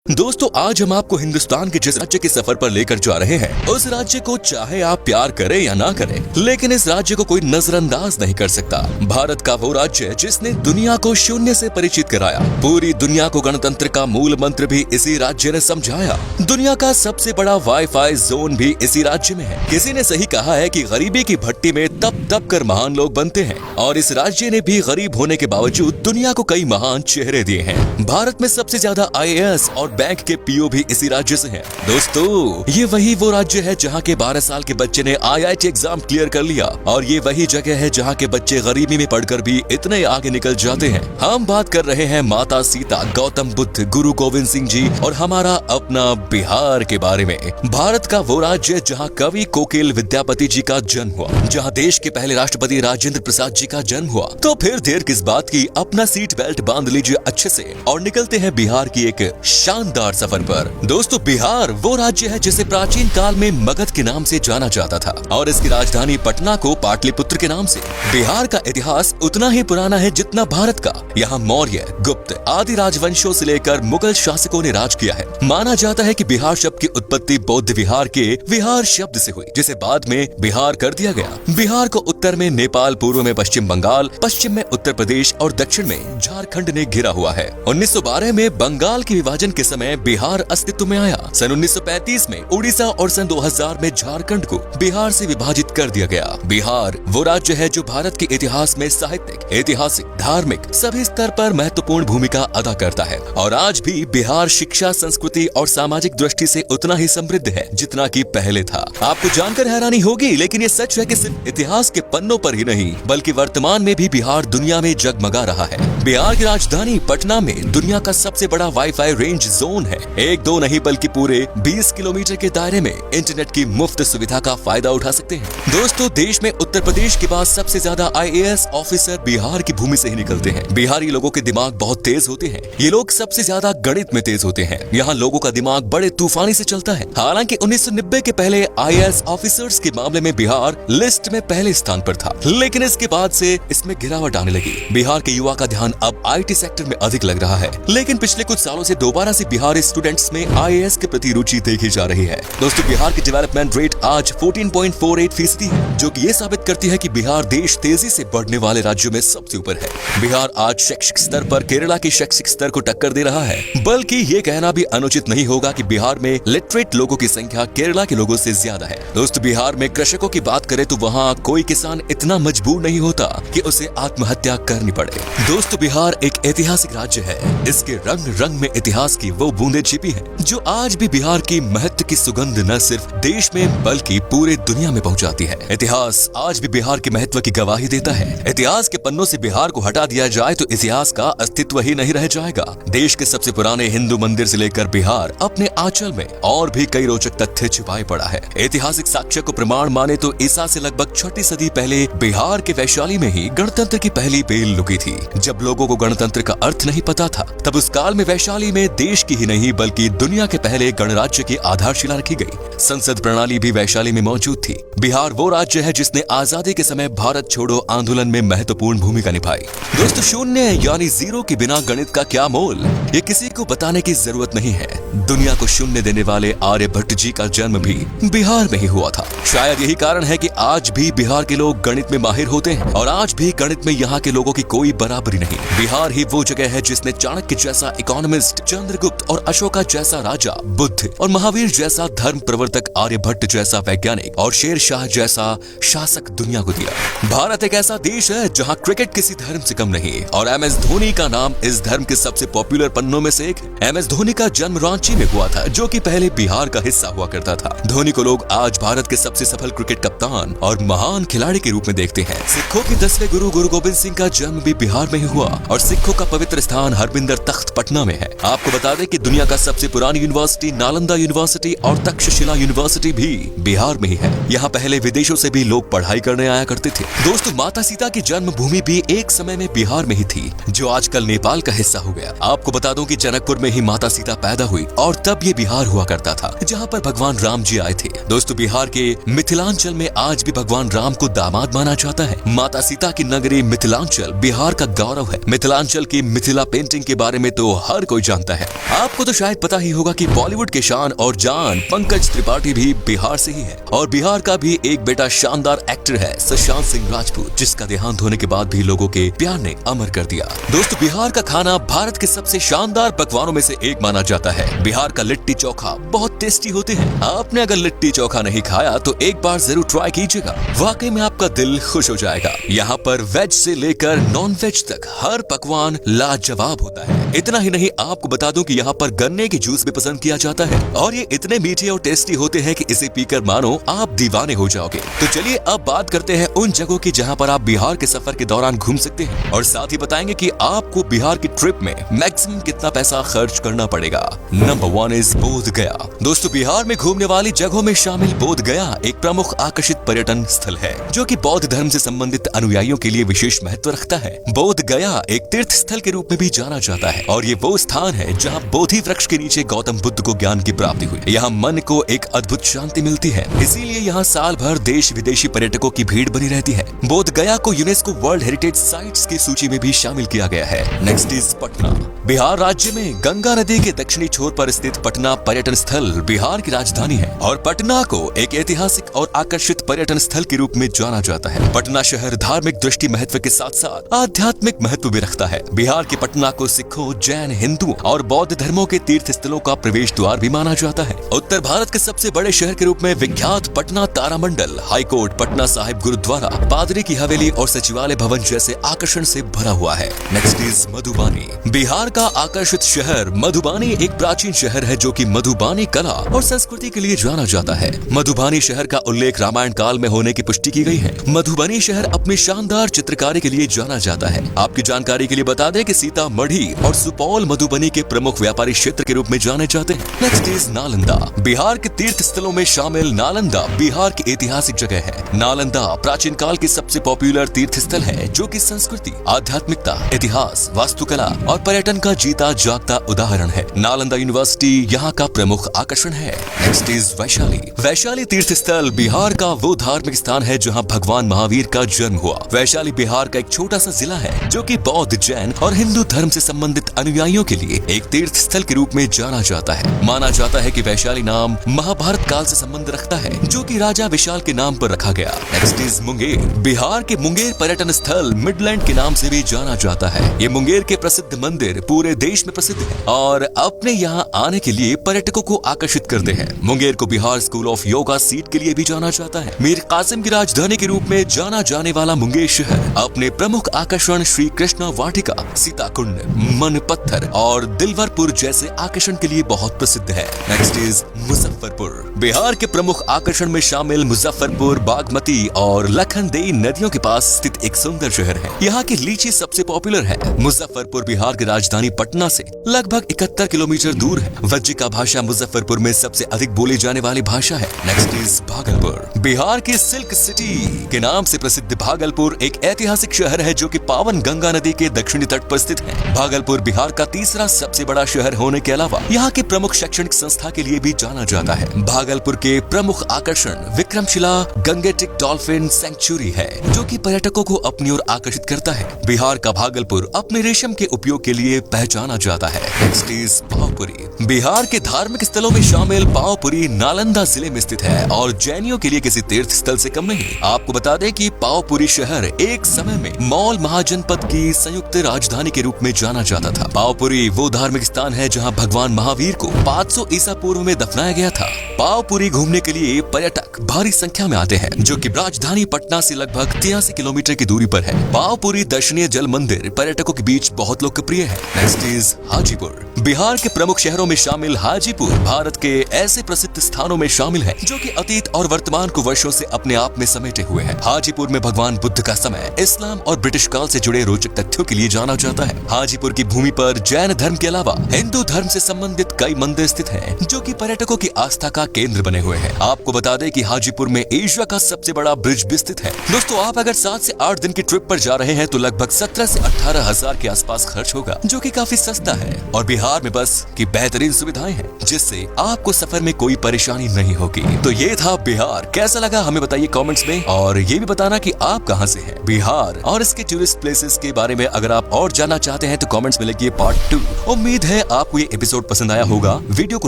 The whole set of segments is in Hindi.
दोस्तों आज हम आपको हिंदुस्तान के जिस राज्य के सफर पर लेकर जा रहे हैं उस राज्य को चाहे आप प्यार करें या ना करें, लेकिन इस राज्य को कोई नजरअंदाज नहीं कर सकता। भारत का वो राज्य जिसने दुनिया को शून्य से परिचित कराया, पूरी दुनिया को गणतंत्र का मूल मंत्र भी इसी राज्य ने समझाया। दुनिया का सबसे बड़ा वाईफाई जोन भी इसी राज्य में है। किसी ने सही कहा है कि गरीबी की भट्टी में तप तप कर महान लोग बनते हैं, और इस राज्य ने भी गरीब होने के बावजूद दुनिया को कई महान चेहरे दिए हैं। भारत में सबसे ज्यादा IAS और बैंक के PO भी इसी राज्य से हैं। दोस्तों ये वही वो राज्य है जहाँ के 12 साल के बच्चे ने IIT एग्जाम क्लियर कर लिया, और ये वही जगह है जहाँ के बच्चे गरीबी में पढ़कर भी इतने आगे निकल जाते हैं। हम बात कर रहे हैं माता सीता, गौतम बुद्ध, गुरु गोविंद सिंह जी और हमारा अपना बिहार के बारे में। भारत का वो राज्य जहाँ कवि कोकिल विद्यापति जी का जन्म हुआ, जहाँ देश के पहले राष्ट्रपति राजेंद्र प्रसाद जी का जन्म हुआ। तो फिर देर किस बात की, अपना सीट बेल्ट बांध लीजिए अच्छे से और निकलते हैं बिहार की एक शानदार सफर पर। दोस्तों बिहार वो राज्य है जिसे प्राचीन काल में मगध के नाम से जाना जाता था, और इसकी राजधानी पटना को पाटलिपुत्र के नाम से। बिहार का इतिहास उतना ही पुराना है जितना भारत का। यहाँ मौर्य, गुप्त आदि राजवंशों से लेकर मुगल शासकों ने राज किया है। माना जाता है कि बिहार शब्द की उत्पत्ति बौद्ध विहार के विहार शब्द से हुई, जिसे बाद में बिहार कर दिया गया। बिहार को उत्तर में नेपाल, पूर्व में पश्चिम बंगाल, पश्चिम में उत्तर प्रदेश और दक्षिण में झारखंड ने घिरा हुआ है। 1912 में बंगाल के विभाजन के समय बिहार अस्तित्व में आया। सन 1935 में उड़ीसा और सन 2000 में झारखंड को बिहार से विभाजित कर दिया गया। बिहार वो राज्य है जो भारत के इतिहास में साहित्यिक, ऐतिहासिक, धार्मिक सभी स्तर पर महत्वपूर्ण भूमिका अदा करता है। और आज भी बिहार शिक्षा, संस्कृति और सामाजिक दृष्टि से उतना ही समृद्ध है जितना कि पहले था। आपको जानकर हैरानी होगी, लेकिन ये सच है कि सिर्फ इतिहास के पन्नों पर ही नहीं बल्कि वर्तमान में भी बिहार दुनिया में जगमगा रहा है। बिहार की राजधानी पटना में दुनिया का सबसे बड़ा वाईफाई रेंज जोन है। एक दो नहीं बल्कि पूरे 20 किलोमीटर के दायरे में इंटरनेट की मुफ्त सुविधा का फायदा उठा सकते हैं। दोस्तों देश में उत्तर प्रदेश के बाद सबसे ज्यादा IAS ऑफिसर बिहार की भूमि से ही निकलते हैं। बिहारी लोगों के दिमाग बहुत तेज होते हैं। ये लोग सबसे ज्यादा गणित में तेज होते हैं। यहाँ लोगों का दिमाग बड़े तूफानी से चलता है। हालांकि 1990 के पहले IAS ऑफिसर्स के मामले में बिहार लिस्ट में पहले स्थान पर था, लेकिन इसके बाद से इसमें गिरावट आने लगी। बिहार के युवा का ध्यान अब IT सेक्टर में अधिक लग रहा है, लेकिन पिछले कुछ सालों से दोबारा से बिहारी स्टूडेंट्स में IAS के प्रति रुचि देखी जा रही है। दोस्तों बिहार की डेवलपमेंट रेट आज 14.48% है, जो कि ये साबित करती है कि बिहार देश तेजी से बढ़ने वाले राज्यों में सबसे ऊपर है। बिहार आज शैक्षिक स्तर पर केरला के शैक्षिक स्तर को टक्कर दे रहा है। बल्कि ये कहना भी अनुचित नहीं होगा कि बिहार में लिटरेट लोगों की संख्या केरला के लोगों से ज्यादा है। दोस्तों बिहार में कृषकों की बात करें तो वहाँ कोई किसान इतना मजबूर नहीं होता कि उसे आत्महत्या करनी पड़े। दोस्तों बिहार एक ऐतिहासिक राज्य है। इसके रंग रंग में इतिहास की वो बूंदें छिपी हैं, जो आज भी बिहार की महत्व की सुगंध न सिर्फ देश में बल्कि पूरे दुनिया में पहुंचाती है। इतिहास आज भी बिहार के महत्व की गवाही देता है। इतिहास के पन्नों से बिहार को हटा दिया जाए तो इतिहास का अस्तित्व ही नहीं रह जाएगा। देश के सबसे पुराने हिंदू मंदिर से लेकर बिहार अपने आंचल में और भी कई रोचक तथ्य छिपाए पड़ा है। ऐतिहासिक साक्ष्य को प्रमाण माने तो ईसा से लगभग 6वीं सदी पहले बिहार के वैशाली में ही गणतंत्र की पहली बेल लुकी थी। जब लोगों को गणतंत्र का अर्थ नहीं पता था, तब उस काल में वैशाली में देश की ही नहीं बल्कि दुनिया के पहले गणराज्य की आधारशिला रखी गई। संसद प्रणाली भी वैशाली में मौजूद थी। बिहार वो राज्य है जिसने आजादी के समय भारत छोड़ो आंदोलन में महत्वपूर्ण भूमिका निभाई। दोस्तों शून्य यानी जीरो के बिना गणित का क्या मोल, ये किसी को बताने की जरूरत नहीं है। दुनिया को शून्य देने वाले आर्यभट्ट जी का जन्म भी बिहार में ही हुआ था। शायद यही कारण है कि आज भी बिहार के लोग गणित में माहिर होते हैं, और आज भी गणित में यहाँ के लोगों की कोई बराबरी नहीं। बिहार ही वो जगह है जिसने चाणक्य जैसा इकोनॉमिस्ट, चंद्रगुप्त और अशोका जैसा राजा, बुद्ध और महावीर जैसा धर्म प्रवर्तक, आर्यभट्ट जैसा वैज्ञानिक और शेर शाह जैसा शासक दुनिया को दिया। भारत एक ऐसा देश है जहाँ क्रिकेट किसी धर्म से कम नहीं, और MS धोनी का नाम इस धर्म के सबसे पॉपुलर पन्नों में से एक। MS धोनी का जन्म रांची में हुआ था, जो कि पहले बिहार का हिस्सा हुआ करता था। धोनी को लोग आज भारत के सबसे सफल क्रिकेट कप्तान और महान खिलाड़ी के रूप में देखते हैं। सिखों के 10वें गुरु गुरु गोविंद सिंह का जन्म भी बिहार में ही हुआ, और सिखों का पवित्र स्थान हरमिंदर तख्त पटना में है। आपको बता दें कि दुनिया का सबसे पुरानी यूनिवर्सिटी नालंदा यूनिवर्सिटी और तक्षशिला यूनिवर्सिटी भी बिहार में ही है। यहाँ पहले विदेशों से भी लोग पढ़ाई करने आया करते थे। दोस्तों माता सीता की जन्मभूमि भी एक समय में बिहार में ही थी, जो आजकल नेपाल का हिस्सा हो गया। आपको बता दूं कि जनकपुर में ही माता सीता पैदा हुई, और तब ये बिहार हुआ करता था जहाँ पर भगवान राम जी आए थे। दोस्तों बिहार के मिथिलांचल में आज भी भगवान राम को दामाद माना जाता है। माता सीता की नगरी मिथिलांचल बिहार का गौरव है। मिथिलांचल की मिथिला पेंटिंग के बारे में तो हर कोई जानता है। आपको तो शायद पता ही होगा कि बॉलीवुड के शान और जान पंकज त्रिपाठी भी बिहार से ही है और बिहार का भी एक बेटा शानदार एक्टर है सुशांत सिंह राजपूत, जिसका देहांत होने के बाद भी लोगों के प्यार ने अमर कर दिया। दोस्तों बिहार का खाना भारत के सबसे शानदार पकवानों में से एक माना जाता है। बिहार का लिट्टी चोखा बहुत टेस्टी होते हैं। आपने अगर लिट्टी चोखा नहीं खाया तो एक बार जरूर ट्राई कीजिएगा, वाकई में आपका दिल खुश हो जाएगा। यहाँ पर वेज से लेकर नॉन वेज तक हर पकवान लाजवाब होता है। इतना ही नहीं, आपको बता दूं कि यहाँ पर गन्ने की जूस भी पसंद किया जाता है और ये इतने मीठे और टेस्टी होते हैं कि इसे पीकर मानो आप दीवाने हो जाओगे। तो चलिए अब बात करते हैं उन जगहों की जहाँ पर आप बिहार के सफर के दौरान घूम सकते हैं और साथ ही बताएंगे कि आपको बिहार की ट्रिप में मैक्सिमम कितना पैसा खर्च करना पड़ेगा। नंबर 1 इज बोध गया। दोस्तों बिहार में घूमने वाली जगहों में शामिल बोध गया एक प्रमुख आकर्षित पर्यटन स्थल है जो कि बौद्ध धर्म से संबंधित अनुयायियों के लिए विशेष महत्व रखता है। बोध गया एक तीर्थ स्थल के रूप में भी जाना जाता है और ये वो स्थान है जहाँ बोधि वृक्ष के नीचे गौतम बुद्ध को ज्ञान की प्राप्ति हुई। यहाँ मन को एक अद्भुत शांति मिलती है, इसीलिए यहाँ साल भर देश विदेशी पर्यटकों की भीड़ बनी रहती है। बोध गया को यूनेस्को वर्ल्ड हेरिटेज साइट्स की सूची में भी शामिल किया गया है। Next is Patna. बिहार राज्य में गंगा नदी के दक्षिणी छोर पर स्थित पटना पर्यटन स्थल बिहार की राजधानी है और पटना को एक ऐतिहासिक और आकर्षित पर्यटन स्थल के रूप में जाना जाता है। पटना शहर धार्मिक दृष्टि महत्व के साथ साथ आध्यात्मिक महत्व भी रखता है। बिहार के पटना को सिखों, जैन, हिंदू और बौद्ध धर्मों के तीर्थ स्थलों का प्रवेश द्वार भी माना जाता है। उत्तर भारत के सबसे बड़े शहर के रूप में विख्यात पटना तारामंडल, हाईकोर्ट, पटना साहिब गुरुद्वारा, पादरी की हवेली और सचिवालय भवन जैसे आकर्षण से भरा हुआ है। Next is Madhubani. बिहार का आकर्षित शहर मधुबानी एक प्राचीन शहर है जो कि मधुबानी कला और संस्कृति के लिए जाना जाता है। मधुबानी शहर का उल्लेख रामायण काल में होने की पुष्टि की गई है। मधुबनी शहर अपनी शानदार चित्रकारी के लिए जाना जाता है। आपकी जानकारी के लिए बता दें कि सीतामढ़ी और सुपौल मधुबनी के प्रमुख व्यापारी क्षेत्र के रूप में जाने जाते हैं। Next is Nalanda. बिहार के तीर्थ स्थलों में शामिल नालंदा बिहार की ऐतिहासिक जगह है। नालंदा प्राचीन काल की सबसे पॉपुलर तीर्थ स्थल है जो कि संस्कृति, आध्यात्मिकता, इतिहास, वास्तुकला और पर्यटन का जीता जागता उदाहरण है। नालंदा यूनिवर्सिटी यहाँ का प्रमुख आकर्षण है। Next is Vaishali. वैशाली तीर्थ स्थल बिहार का वो धार्मिक स्थान है जहाँ भगवान महावीर का जन्म हुआ। वैशाली बिहार का एक छोटा सा जिला है जो कि बौद्ध, जैन और हिंदू धर्म से संबंधित अनुयायियों के लिए एक तीर्थ स्थल के रूप में जाना जाता है। माना जाता है कि वैशाली नाम महाभारत काल से संबंध रखता है जो कि राजा विशाल के नाम पर रखा गया। Next is Munger. बिहार के मुंगेर पर्यटन स्थल मिडलैंड के नाम से भी जाना जाता है। ये मुंगेर के प्रसिद्ध मंदिर पूरे देश में प्रसिद्ध है और अपने यहाँ आने के लिए पर्यटकों को आकर्षित करते हैं। मुंगेर को Bihar school of yoga seat के लिए भी जाना जाता है। मीर कासिम की राजधानी के रूप में जाना जाने वाला मुंगेर शहर अपने प्रमुख आकर्षण श्री कृष्णा वाटिका, सीताकुंड, मन पत्थर और दिलवरपुर जैसे आकर्षण के लिए बहुत प्रसिद्ध है। Next is Muzaffarpur. बिहार के प्रमुख आकर्षण में शामिल मुजफ्फरपुर बागमती और लखनदेई नदियों के पास स्थित एक सुंदर शहर है। यहाँ की लीची सबसे पॉपुलर है। मुजफ्फरपुर बिहार की राजधानी पटना से लगभग 71 किलोमीटर दूर है। वज्जिका भाषा मुजफ्फरपुर में सबसे अधिक बोली जाने वाली भाषा है। Next is Bhagalpur. बिहार की सिल्क सिटी के नाम से प्रसिद्ध भागलपुर एक ऐतिहासिक शहर है जो कि पावन गंगा नदी के दक्षिणी तट पर स्थित है। भागलपुर बिहार का तीसरा सबसे बड़ा शहर होने के अलावा यहाँ के प्रमुख शैक्षणिक संस्था के लिए भी जाना जाता है। भागलपुर के प्रमुख आकर्षण विक्रमशिला गंगेटिक डॉल्फिन सेंचुरी है जो कि पर्यटकों को अपनी ओर आकर्षित करता है। बिहार का भागलपुर अपने रेशम के उपयोग के लिए पहचाना जाता है। Next is Pawapuri. बिहार के धार्मिक स्थलों में शामिल पावपुरी नालंदा जिले में स्थित है और जैनियों के लिए किसी तीर्थ स्थल से कम नहीं। आपको बता दें कि पावपुरी शहर एक समय में मौल महाजनपद की संयुक्त राजधानी के रूप में जाना जाता था। पावपुरी वो धार्मिक स्थान है जहां भगवान महावीर को 500 ईसा पूर्व में दफनाया गया था। पावपुरी घूमने के लिए पर्यटक भारी संख्या में आते हैं जो कि राजधानी पटना से लगभग 83 किलोमीटर की दूरी पर है। पावपुरी दर्शनीय जल मंदिर पर्यटकों के बीच बहुत लोकप्रिय है। Next is Hajipur. बिहार के प्रमुख शहरों में शामिल हाजीपुर भारत के ऐसे प्रसिद्ध स्थानों में शामिल है जो कि अतीत और वर्तमान को वर्षों से अपने आप में समेटे हुए हैं। हाजीपुर में भगवान बुद्ध का समय, इस्लाम और ब्रिटिश काल से जुड़े रोचक तथ्यों के लिए जाना जाता है। हाजीपुर की भूमि पर जैन धर्म के अलावा हिंदू धर्म से संबंधित कई मंदिर स्थित हैं जो कि पर्यटकों की आस्था का केंद्र बने हुए हैं। आपको बता दें कि हाजीपुर में एशिया का सबसे बड़ा ब्रिज भी स्थित है। दोस्तों आप अगर 7 से 8 दिन की ट्रिप पर जा रहे हैं तो लगभग 17 से 18 हजार के आसपास खर्च होगा जो कि काफी सस्ता है और बिहार में बस की बेहतरीन सुविधाएं हैं, जिससे आपको सफर में कोई परेशानी नहीं होगी। तो ये था बिहार। कैसा लगा हमें बताइए कमेंट्स में, और ये भी बताना कि आप कहां से हैं। बिहार और इसके टूरिस्ट प्लेसेस के बारे में अगर आप और जानना चाहते हैं तो कमेंट्स में लिखिए पार्ट 2। उम्मीद है आपको ये एपिसोड पसंद आया होगा। वीडियो को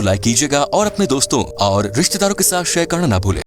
लाइक कीजिएगा और अपने दोस्तों और रिश्तेदारों के साथ शेयर करना ना भूलें।